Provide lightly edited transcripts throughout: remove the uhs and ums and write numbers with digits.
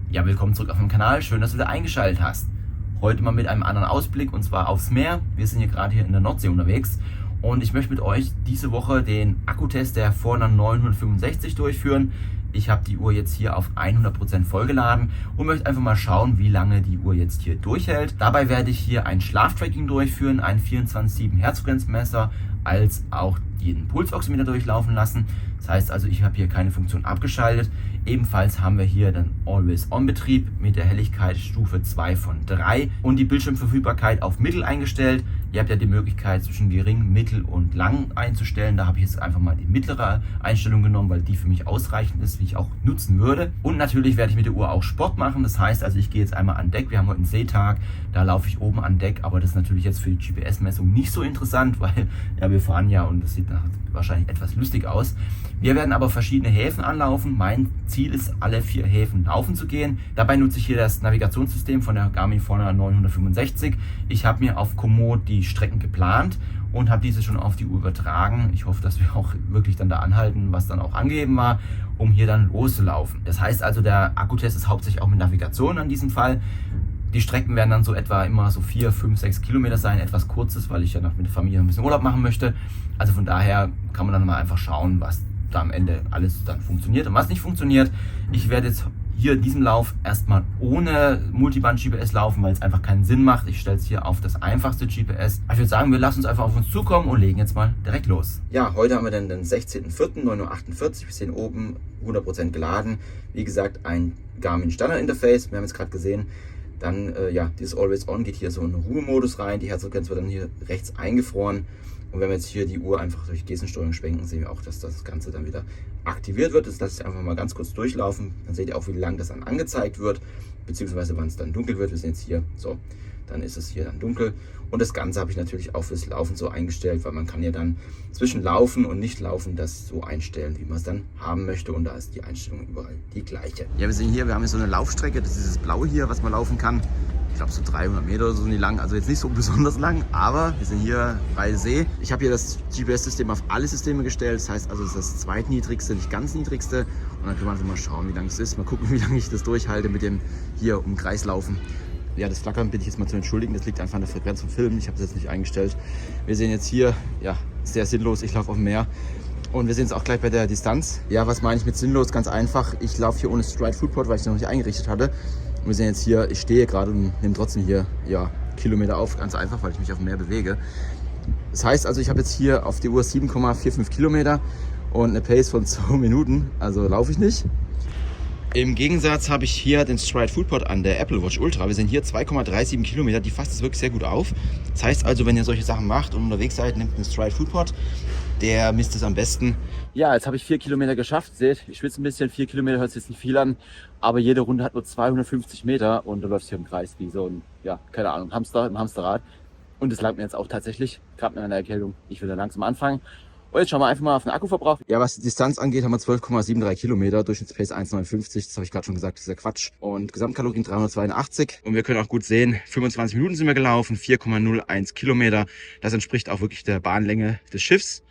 Ja, willkommen zurück auf dem Kanal. Schön, dass du wieder eingeschaltet hast. Heute mal mit einem anderen Ausblick und zwar aufs Meer. Wir sind hier gerade hier in der Nordsee unterwegs und ich möchte mit euch diese Woche den Akkutest der Forerunner 965 durchführen. Ich habe die Uhr jetzt hier auf 100% vollgeladen und möchte einfach mal schauen, wie lange die Uhr jetzt hier durchhält. Dabei werde ich hier ein Schlaftracking durchführen, ein 24/7 Herzfrequenzmesser, als auch den Pulsoximeter durchlaufen lassen. Das heißt also, ich habe hier keine Funktion abgeschaltet. Ebenfalls haben wir hier den Always-On-Betrieb mit der Helligkeitsstufe 2 von 3 und die Bildschirmverfügbarkeit auf Mittel eingestellt. Ihr habt ja die Möglichkeit zwischen gering, mittel und lang einzustellen. Da habe ich jetzt einfach mal die mittlere Einstellung genommen, weil die für mich ausreichend ist, wie ich auch nutzen würde. Und natürlich werde ich mit der Uhr auch Sport machen. Das heißt also, ich gehe jetzt einmal an Deck. Wir haben heute einen Seetag, da laufe ich oben an Deck. Aber das ist natürlich jetzt für die GPS-Messung nicht so interessant, weil ja, wir fahren ja und das sieht wahrscheinlich etwas lustig aus. Wir werden aber verschiedene Häfen anlaufen. Mein Ziel ist, alle 4 Häfen laufen zu gehen. Dabei nutze ich hier das Navigationssystem von der Garmin Forerunner 965. Ich habe mir auf Komoot die Strecken geplant und habe diese schon auf die Uhr übertragen. Ich hoffe, dass wir auch wirklich dann da anhalten, was dann auch angegeben war, um hier dann loszulaufen. Das heißt also, der Akkutest ist hauptsächlich auch mit Navigation an diesem Fall. Die Strecken werden dann so etwa immer so 4, 5, 6 Kilometer sein, etwas kurzes, weil ich ja noch mit der Familie ein bisschen Urlaub machen möchte. Also von daher kann man dann mal einfach schauen, was da am Ende alles dann funktioniert und was nicht funktioniert. Ich werde jetzt hier in diesem Lauf erstmal ohne Multiband-GPS laufen, weil es einfach keinen Sinn macht. Ich stelle es hier auf das einfachste GPS. Ich würde sagen, wir lassen uns einfach auf uns zukommen und legen jetzt mal direkt los. Ja, heute haben wir dann den 16.04., 9:48 Uhr. Wir sehen oben 100% geladen. Wie gesagt, ein Garmin Standard Interface. Wir haben jetzt gerade gesehen, dann, ja, dieses Always On geht hier so in den Ruhemodus rein. Die Herzfrequenz wird dann hier rechts eingefroren. Und wenn wir jetzt hier die Uhr einfach durch Gestensteuerung schwenken, sehen wir auch, dass das Ganze dann wieder aktiviert wird. Das lasse ich einfach mal ganz kurz durchlaufen. Dann seht ihr auch, wie lange das dann angezeigt wird, beziehungsweise wann es dann dunkel wird. Wir sehen jetzt hier, so, dann ist es hier dann dunkel. Und das Ganze habe ich natürlich auch fürs Laufen so eingestellt, weil man kann ja dann zwischen Laufen und nicht Laufen das so einstellen, wie man es dann haben möchte. Und da ist die Einstellung überall die gleiche. Ja, wir sehen hier, wir haben hier so eine Laufstrecke. Das ist das Blaue hier, was man laufen kann. Ich glaube so 300 Meter oder so sind die lang, also jetzt nicht so besonders lang, aber wir sind hier bei See. Ich habe hier das GPS-System auf alle Systeme gestellt, das heißt also, es ist das zweitniedrigste, nicht ganz niedrigste. Und dann können wir einfach mal schauen, wie lang es ist, mal gucken, wie lange ich das durchhalte mit dem hier im Kreis laufen. Ja, das Flackern bitte ich jetzt mal zu entschuldigen, das liegt einfach an der Frequenz vom Film, ich habe es jetzt nicht eingestellt. Wir sehen jetzt hier, ja, sehr sinnlos, ich laufe auf dem Meer. Und wir sehen es auch gleich bei der Distanz. Ja, was meine ich mit sinnlos? Ganz einfach, ich laufe hier ohne Stride Footpod, weil ich es noch nicht eingerichtet hatte. Und wir sehen jetzt hier, ich stehe gerade und nehme trotzdem hier, ja, Kilometer auf, ganz einfach, weil ich mich auf dem Meer bewege. Das heißt also, ich habe jetzt hier auf die Uhr 7,45 Kilometer und eine Pace von 2 Minuten, also laufe ich nicht. Im Gegensatz habe ich hier den Stride Footpod an der Apple Watch Ultra. Wir sind hier 2,37 Kilometer, die fasst es wirklich sehr gut auf. Das heißt also, wenn ihr solche Sachen macht und unterwegs seid, nehmt einen Stride Footpod. Der misst es am besten. Ja, jetzt habe ich 4 Kilometer geschafft. Seht, ich schwitze ein bisschen. 4 Kilometer hört sich jetzt nicht viel an, aber jede Runde hat nur 250 Meter und du läufst hier im Kreis wie so ein, ja, keine Ahnung, Hamster im Hamsterrad. Und das langt mir jetzt auch tatsächlich, gerade mit einer Erkältung. Ich will da langsam anfangen. Und jetzt schauen wir einfach mal auf den Akkuverbrauch. Ja, was die Distanz angeht, haben wir 12,73 Kilometer, Durchschnittspace 1,59. Das habe ich gerade schon gesagt, das ist ja Quatsch. Und Gesamtkalorien 382. Und wir können auch gut sehen, 25 Minuten sind wir gelaufen, 4,01 Kilometer. Das entspricht auch wirklich der Bahnlänge des Schiffs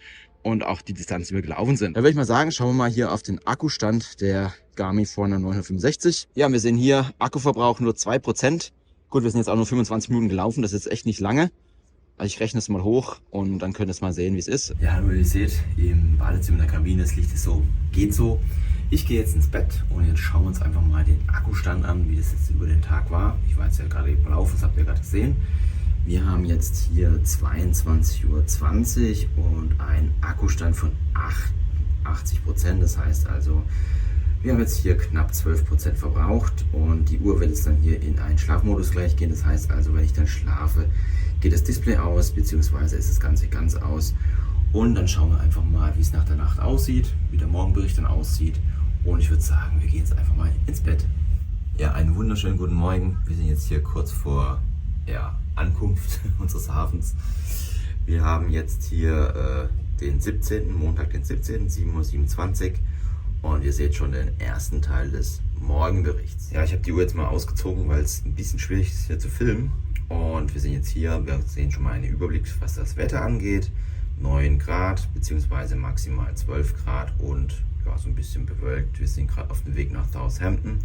und auch die Distanz, die wir gelaufen sind. Da würde ich mal sagen, schauen wir mal hier auf den Akkustand der Garmin Forerunner 965. Ja, wir sehen hier Akkuverbrauch nur 2%. Gut, wir sind jetzt auch nur 25 Minuten gelaufen, das ist jetzt echt nicht lange. Ich rechne es mal hoch und dann könnt ihr es mal sehen, wie es ist. Ja, wie ihr seht, im Badezimmer in der Kabine, das Licht ist so, geht so. Ich gehe jetzt ins Bett und jetzt schauen wir uns einfach mal den Akkustand an, wie das jetzt über den Tag war. Ich war jetzt ja gerade eben laufen, das habt ihr gerade gesehen. Wir haben jetzt hier 22:20 Uhr und einen Akkustand von 80%. Das heißt also, wir haben jetzt hier knapp 12% verbraucht und die Uhr wird jetzt dann hier in einen Schlafmodus gleich gehen. Das heißt also, wenn ich dann schlafe, geht das Display aus, beziehungsweise ist das Ganze ganz aus. Und dann schauen wir einfach mal, wie es nach der Nacht aussieht, wie der Morgenbericht dann aussieht. Und ich würde sagen, wir gehen jetzt einfach mal ins Bett. Ja, einen wunderschönen guten Morgen. Wir sind jetzt hier kurz vor Ankunft unseres Hafens. Wir haben jetzt hier den 17., Montag den 17., 7:27 Uhr. Und ihr seht schon den ersten Teil des Morgenberichts. Ja, ich habe die Uhr jetzt mal ausgezogen, weil es ein bisschen schwierig ist hier zu filmen. Und wir sind jetzt hier, wir sehen schon mal einen Überblick, was das Wetter angeht. 9 Grad bzw. maximal 12 Grad und ja, so ein bisschen bewölkt. Wir sind gerade auf dem Weg nach Southampton.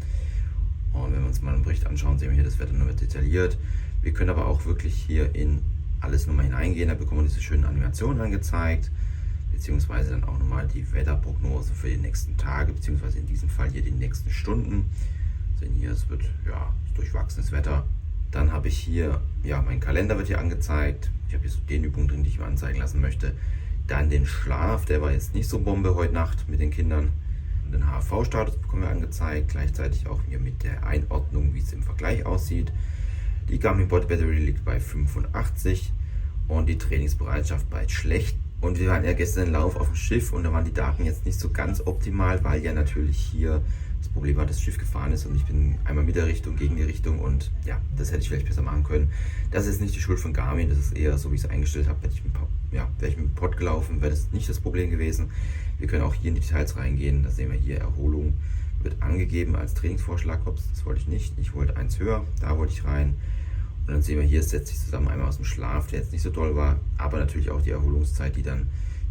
Und uns mal einen Bericht anschauen, sehen wir hier das Wetter nochmal detailliert. Wir können aber auch wirklich hier in alles nochmal hineingehen. Da bekommen wir diese schönen Animationen angezeigt, beziehungsweise dann auch nochmal die Wetterprognose für die nächsten Tage, beziehungsweise in diesem Fall hier die nächsten Stunden. Sehen hier, es wird ja durchwachsenes Wetter. Dann habe ich hier, ja, mein Kalender wird hier angezeigt. Ich habe hier so den Übungen drin, die ich mir anzeigen lassen möchte. Dann den Schlaf, der war jetzt nicht so Bombe heute Nacht mit den Kindern. Den HRV-Status bekommen wir angezeigt, gleichzeitig auch hier mit der Einordnung, wie es im Vergleich aussieht. Die Garmin Body Battery liegt bei 85 und die Trainingsbereitschaft bei schlecht. Und wir waren ja gestern im Lauf auf dem Schiff und da waren die Daten jetzt nicht so ganz optimal, weil ja natürlich hier das Problem war, dass das Schiff gefahren ist und ich bin einmal mit der Richtung, gegen die Richtung und ja, das hätte ich vielleicht besser machen können. Das ist nicht die Schuld von Garmin, das ist eher so, wie ich es eingestellt habe. Wäre ich mit dem Pod gelaufen, wäre das nicht das Problem gewesen. Wir können auch hier in die Details reingehen, da sehen wir hier, Erholung wird angegeben als Trainingsvorschlag. Ups, das wollte ich nicht, ich wollte eins höher, da wollte ich rein. Und dann sehen wir hier, es setzt sich zusammen einmal aus dem Schlaf, der jetzt nicht so doll war, aber natürlich auch die Erholungszeit, die dann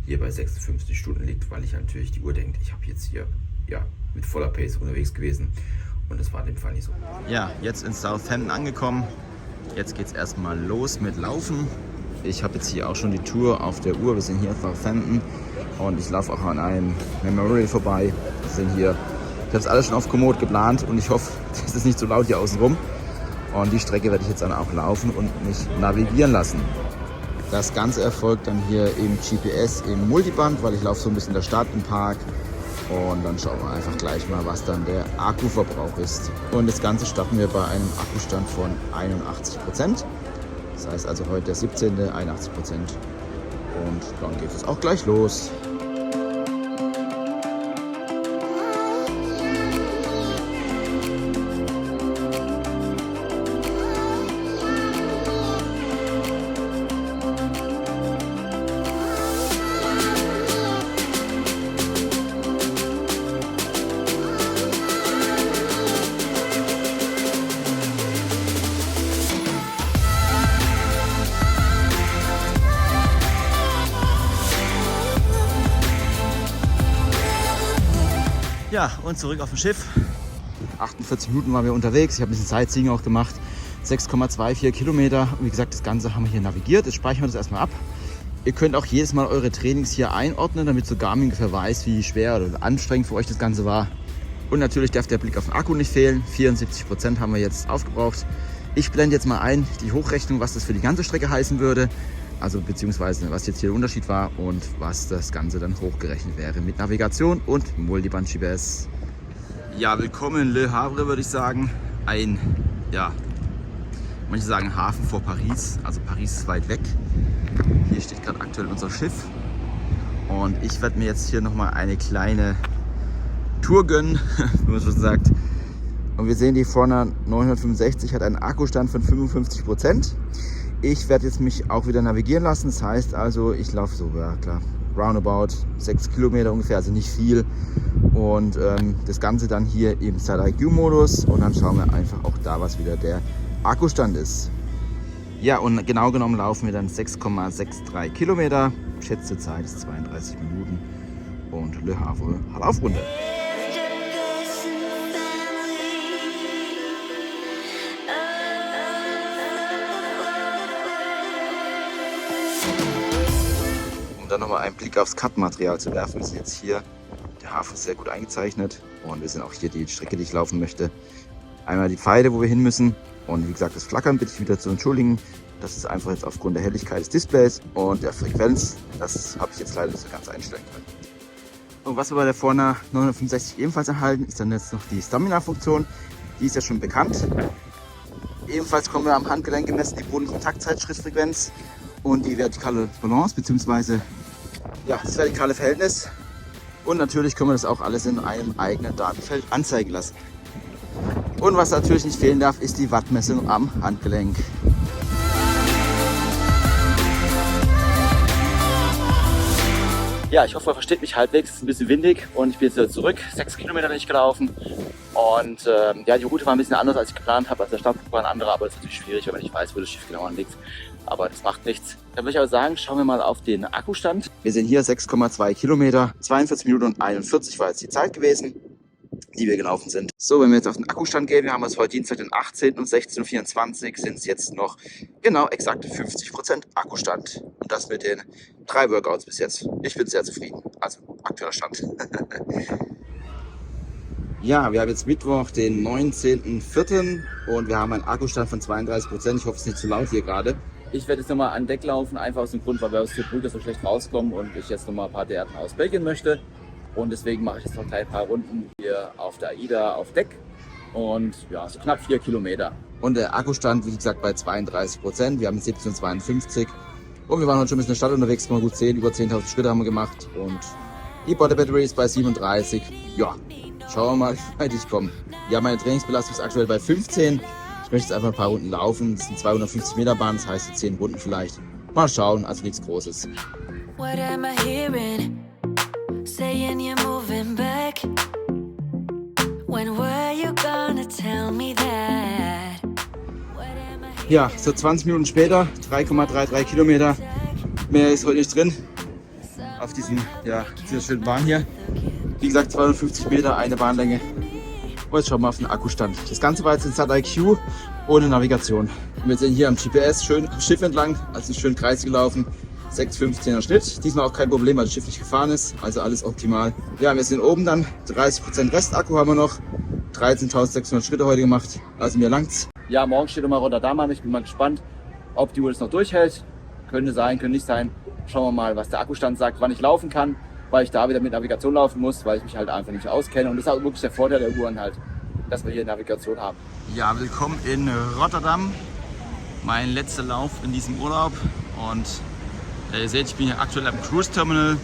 hier bei 56 Stunden liegt, weil ich natürlich die Uhr denkt, ich habe jetzt hier ja, mit voller Pace unterwegs gewesen und das war in dem Fall nicht so. Ja, jetzt in Southampton angekommen. Jetzt geht es erstmal los mit Laufen. Ich habe jetzt hier auch schon die Tour auf der Uhr. Wir sind hier in Southampton und ich laufe auch an einem Memorial vorbei. Wir sind hier, ich habe es alles schon auf Komoot geplant und ich hoffe, es ist nicht so laut hier außen rum. Und die Strecke werde ich jetzt dann auch laufen und mich navigieren lassen. Das Ganze erfolgt dann hier im GPS im Multiband, weil ich laufe so ein bisschen in der Stadt, im Park. Und dann schauen wir einfach gleich mal, was dann der Akkuverbrauch ist. Und das Ganze starten wir bei einem Akkustand von 81%. Das heißt also heute der 17. 81%. Und dann geht es auch gleich los. Ja, und zurück auf dem Schiff. 48 Minuten waren wir unterwegs. Ich habe ein bisschen Sightseeing auch gemacht. 6,24 Kilometer. Und wie gesagt, das Ganze haben wir hier navigiert. Jetzt speichern wir das erstmal ab. Ihr könnt auch jedes Mal eure Trainings hier einordnen, damit so Garmin ungefähr weiß, wie schwer oder anstrengend für euch das Ganze war. Und natürlich darf der Blick auf den Akku nicht fehlen. 74% haben wir jetzt aufgebraucht. Ich blende jetzt mal ein die Hochrechnung, was das für die ganze Strecke heißen würde. Also beziehungsweise was jetzt hier der Unterschied war und was das Ganze dann hochgerechnet wäre mit Navigation und Multiband GPS. Ja, willkommen in Le Havre, würde ich sagen. Ein, ja, manche sagen Hafen vor Paris. Also Paris ist weit weg. Hier steht gerade aktuell unser Schiff. Und ich werde mir jetzt hier nochmal eine kleine Tour gönnen, wie man schon sagt. Und wir sehen, die Forerunner 965 hat einen Akkustand von 55%. Ich werde jetzt mich auch wieder navigieren lassen. Das heißt also, ich laufe so, ja klar, roundabout 6 Kilometer ungefähr, also nicht viel. Und das Ganze dann hier im Side-IQ-Modus. Und dann schauen wir einfach auch da, was wieder der Akkustand ist. Ja, und genau genommen laufen wir dann 6,63 Kilometer. Schätzte Zeit ist 32 Minuten. Und Le Havre hat Aufrunde. Dann nochmal einen Blick aufs Kartenmaterial zu werfen. Wir sind jetzt hier, der Hafen ist sehr gut eingezeichnet und wir sind auch hier die Strecke, die ich laufen möchte. Einmal die Pfeile, wo wir hin müssen und wie gesagt das Flackern bitte ich wieder zu entschuldigen. Das ist einfach jetzt aufgrund der Helligkeit des Displays und der Frequenz. Das habe ich jetzt leider nicht so ganz einstellen können. Und was wir bei der Forerunner 965 ebenfalls erhalten, ist dann jetzt noch die Stamina-Funktion. Die ist ja schon bekannt. Ebenfalls kommen wir am Handgelenk gemessen die Bodenkontaktzeit-Schrittfrequenz und die vertikale Balance bzw. ja, das vertikale Verhältnis. Und natürlich können wir das auch alles in einem eigenen Datenfeld anzeigen lassen. Und was natürlich nicht fehlen darf, ist die Wattmessung am Handgelenk. Ja, ich hoffe, ihr versteht mich halbwegs. Es ist ein bisschen windig und ich bin jetzt wieder zurück. 6 Kilometer bin ich gelaufen. Und ja, die Route war ein bisschen anders, als ich geplant habe. Also der Startpunkt war ein anderer, aber es ist natürlich schwierig, wenn man nicht weiß, wo das Schiff genau anliegt. Aber das macht nichts. Dann würde ich aber sagen, schauen wir mal auf den Akkustand. Wir sind hier 6,2 Kilometer, 42 Minuten und 41 war jetzt die Zeit gewesen. die wir gelaufen sind. So, wenn wir jetzt auf den Akkustand gehen, wir haben es heute Dienstag, den 18. um 16.24 Uhr, sind es jetzt noch genau exakt 50% Akkustand. Und das mit den 3 Workouts bis jetzt. Ich bin sehr zufrieden. Also aktueller Stand. Ja, wir haben jetzt Mittwoch, den 19.04. und wir haben einen Akkustand von 32%. Ich hoffe, es ist nicht zu laut hier gerade. Ich werde jetzt nochmal an Deck laufen, einfach aus dem Grund, weil wir aus der Brücke so schlecht rauskommen und ich jetzt nochmal ein paar Daten aus Belgien möchte. Und deswegen mache ich jetzt noch ein paar Runden hier auf der AIDA auf Deck und ja, so knapp 4 Kilometer. Und der Akkustand, wie gesagt, bei 32%. Wir haben 17,52 und wir waren heute schon ein bisschen in der Stadt unterwegs, kann man gut sehen, über 10.000 Schritte haben wir gemacht und die Body Battery ist bei 37. Ja, schauen wir mal, wie weit ich komme. Ja, meine Trainingsbelastung ist aktuell bei 15. Ich möchte jetzt einfach ein paar Runden laufen. Das sind 250 Meter Bahn, das heißt 10 Runden vielleicht. Mal schauen, also nichts Großes. What am I hearing? Saying you're moving back. When were you gonna tell me that? Ja, so 20 Minuten später, 3,33 Kilometer. Mehr ist heute nicht drin. Auf dieser schönen Bahn hier. Wie gesagt, 250 Meter, eine Bahnlänge. Und jetzt schauen wir auf den Akkustand. Das Ganze war jetzt in SatIQ ohne Navigation. Und wir sehen hier am GPS schön am Schiff entlang, also schön Kreis gelaufen. 6,15er Schnitt. Diesmal auch kein Problem, weil das Schiff nicht gefahren ist. Also alles optimal. Ja, wir sind oben dann. 30% Restakku haben wir noch. 13.600 Schritte heute gemacht. Also mir langt's. Ja, morgen steht nochmal Rotterdam an. Ich bin mal gespannt, ob die Uhr das noch durchhält. Könnte sein, könnte nicht sein. Schauen wir mal, was der Akkustand sagt, wann ich laufen kann. Weil ich da wieder mit Navigation laufen muss, weil ich mich halt einfach nicht auskenne. Und das ist auch wirklich der Vorteil der Uhren halt, dass wir hier Navigation haben. Ja, willkommen in Rotterdam. Mein letzter Lauf in diesem Urlaub. Und ihr seht, ich bin hier aktuell am Cruise Terminal.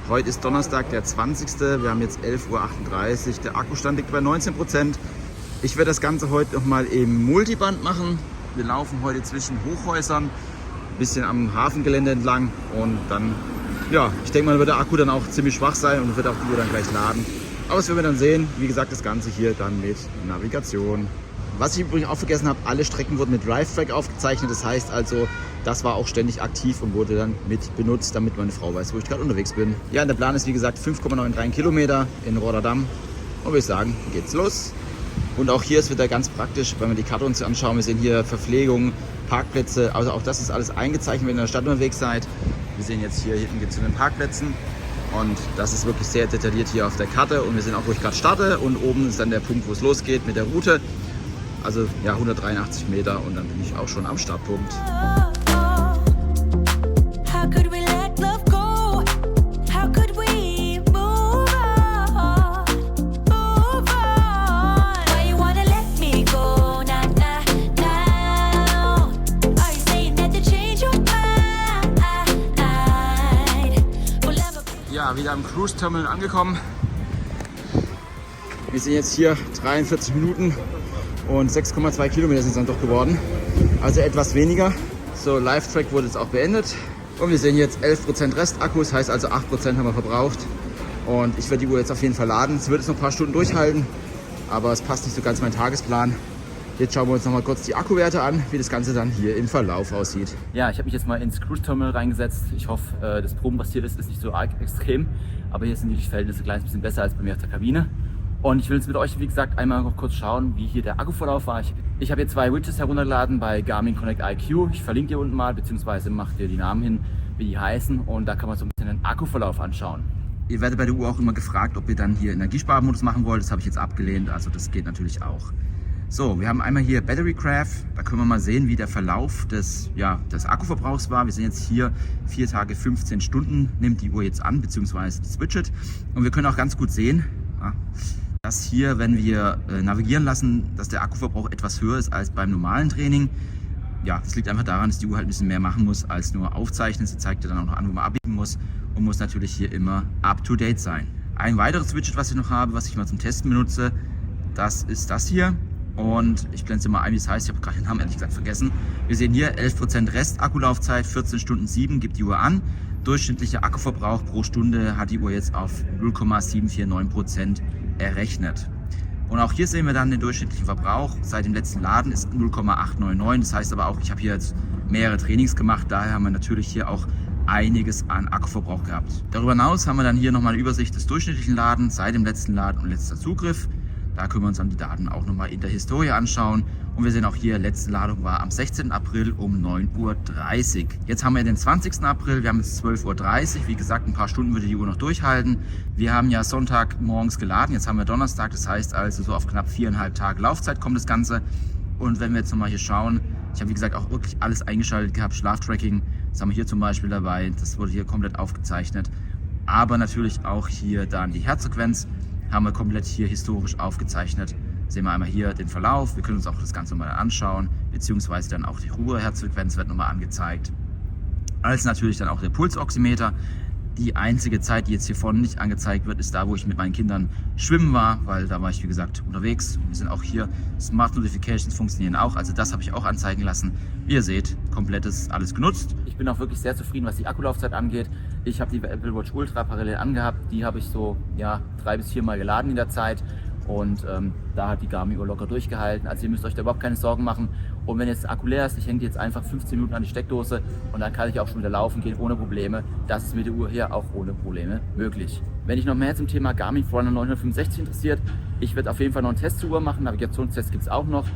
Heute ist Donnerstag, der 20. Wir haben jetzt 11:38 Uhr. Der Akkustand liegt bei 19%. Ich werde das Ganze heute nochmal im Multiband machen. Wir laufen heute zwischen Hochhäusern, ein bisschen am Hafengelände entlang. Und dann, ja, ich denke mal, wird der Akku dann auch ziemlich schwach sein und wird auch die Uhr dann gleich laden. Aber das werden wir dann sehen. Wie gesagt, das Ganze hier dann mit Navigation. Was ich übrigens auch vergessen habe, alle Strecken wurden mit Drive-Track aufgezeichnet. Das heißt also, das war auch ständig aktiv und wurde dann mit benutzt, damit meine Frau weiß, wo ich gerade unterwegs bin. Ja, der Plan ist wie gesagt 5,93 Kilometer in Rotterdam. Und würde ich sagen, geht's los. Und auch hier ist wieder ganz praktisch, wenn wir die Karte uns anschauen. Wir sehen hier Verpflegung, Parkplätze. Also auch das ist alles eingezeichnet, wenn ihr in der Stadt unterwegs seid. Wir sehen jetzt hier hinten gibt es den Parkplätzen. Und das ist wirklich sehr detailliert hier auf der Karte. Und wir sehen auch, wo ich gerade starte. Und oben ist dann der Punkt, wo es losgeht mit der Route. Also ja, 183 Meter und dann bin ich auch schon am Startpunkt. Ja, wieder am Cruise Terminal angekommen. Wir sind jetzt hier 43 Minuten. Und 6,2 Kilometer sind es dann doch geworden. Also etwas weniger. So, Live-Track wurde jetzt auch beendet. Und wir sehen jetzt 11% Restakku, das heißt also 8% haben wir verbraucht. Und ich werde die Uhr jetzt auf jeden Fall laden. Es wird jetzt noch ein paar Stunden durchhalten, aber es passt nicht so ganz in meinen Tagesplan. Jetzt schauen wir uns noch mal kurz die Akkuwerte an, wie das Ganze dann hier im Verlauf aussieht. Ja, ich habe mich jetzt mal ins Cruise Terminal reingesetzt. Ich hoffe, das Proben, was hier ist nicht so arg extrem. Aber hier sind die Verhältnisse ein kleines bisschen besser als bei mir auf der Kabine. Und ich will jetzt mit euch, wie gesagt, einmal noch kurz schauen, wie hier der Akkuverlauf war. Ich habe hier 2 Widgets heruntergeladen bei Garmin Connect IQ. Ich verlinke dir unten mal, beziehungsweise mache dir die Namen hin, wie die heißen. Und da kann man so ein bisschen den Akkuverlauf anschauen. Ihr werdet bei der Uhr auch immer gefragt, ob ihr dann hier Energiesparmodus machen wollt. Das habe ich jetzt abgelehnt, also das geht natürlich auch. So, wir haben einmal hier Battery Graph. Da können wir mal sehen, wie der Verlauf des Akkuverbrauchs war. Wir sehen jetzt hier 4 Tage 15 Stunden, nimmt die Uhr jetzt an, beziehungsweise das Widget. Und wir können auch ganz gut sehen, dass hier, wenn wir navigieren lassen, dass der Akkuverbrauch etwas höher ist als beim normalen Training. Ja, das liegt einfach daran, dass die Uhr halt ein bisschen mehr machen muss als nur aufzeichnen. Sie zeigt ja dann auch noch an, wo man abbiegen muss und muss natürlich hier immer up-to-date sein. Ein weiteres Widget, was ich noch habe, was ich mal zum Testen benutze, das ist das hier. Und ich blende es mal ein, wie es heißt. Ich habe gerade den Namen ehrlich gesagt vergessen. Wir sehen hier 11% Restakulaufzeit, 14 Stunden 7 gibt die Uhr an. Durchschnittlicher Akkuverbrauch pro Stunde hat die Uhr jetzt auf 0,749% errechnet. Und auch hier sehen wir dann den durchschnittlichen Verbrauch. Seit dem letzten Laden ist 0,899. Das heißt aber auch, ich habe hier jetzt mehrere Trainings gemacht. Daher haben wir natürlich hier auch einiges an Akkuverbrauch gehabt. Darüber hinaus haben wir dann hier nochmal eine Übersicht des durchschnittlichen Ladens seit dem letzten Laden und letzter Zugriff. Da können wir uns dann die Daten auch nochmal in der Historie anschauen. Und wir sehen auch hier, letzte Ladung war am 16. April um 9:30 Uhr. Jetzt haben wir den 20. April, wir haben jetzt 12:30 Uhr. Wie gesagt, ein paar Stunden würde die Uhr noch durchhalten. Wir haben ja Sonntag morgens geladen, jetzt haben wir Donnerstag, das heißt also so auf knapp 4,5 Tage Laufzeit kommt das Ganze. Und wenn wir jetzt nochmal hier schauen, ich habe wie gesagt auch wirklich alles eingeschaltet gehabt, Schlaftracking, das haben wir hier zum Beispiel dabei, das wurde hier komplett aufgezeichnet. Aber natürlich auch hier dann die Herzfrequenz haben wir komplett hier historisch aufgezeichnet. Sehen wir einmal hier den Verlauf, wir können uns auch das Ganze nochmal anschauen, beziehungsweise dann auch die Ruheherzfrequenz wird nochmal angezeigt. Als natürlich dann auch der Pulsoximeter. Die einzige Zeit, die jetzt hier vorne nicht angezeigt wird, ist da, wo ich mit meinen Kindern schwimmen war, weil da war ich, wie gesagt, unterwegs. Wir sind auch hier, Smart Notifications funktionieren auch, also das habe ich auch anzeigen lassen. Wie ihr seht, komplett ist alles genutzt. Ich bin auch wirklich sehr zufrieden, was die Akkulaufzeit angeht. Ich habe die Apple Watch Ultra parallel angehabt, die habe ich so 3 bis 4 Mal geladen in der Zeit. Und da hat die Garmin-Uhr locker durchgehalten. Also ihr müsst euch da überhaupt keine Sorgen machen. Und wenn jetzt der Akku leer ist, ich hänge die jetzt einfach 15 Minuten an die Steckdose und dann kann ich auch schon wieder laufen gehen ohne Probleme. Das ist mit der Uhr hier auch ohne Probleme möglich. Wenn dich noch mehr zum Thema Garmin Forerunner 965 interessiert, ich werde auf jeden Fall noch einen Test zur Uhr machen. Navigationstest gibt es auch noch.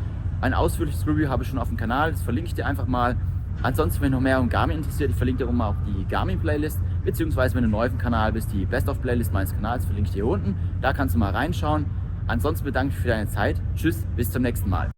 Ein ausführliches Review habe ich schon auf dem Kanal, das verlinke ich dir einfach mal. Ansonsten, wenn dich noch mehr um Garmin interessiert, ich verlinke dir auch die Garmin-Playlist, beziehungsweise wenn du neu auf dem Kanal bist, die Best-of-Playlist meines Kanals verlinke ich dir hier unten. Da kannst du mal reinschauen. Ansonsten bedanke ich mich für deine Zeit. Tschüss, bis zum nächsten Mal.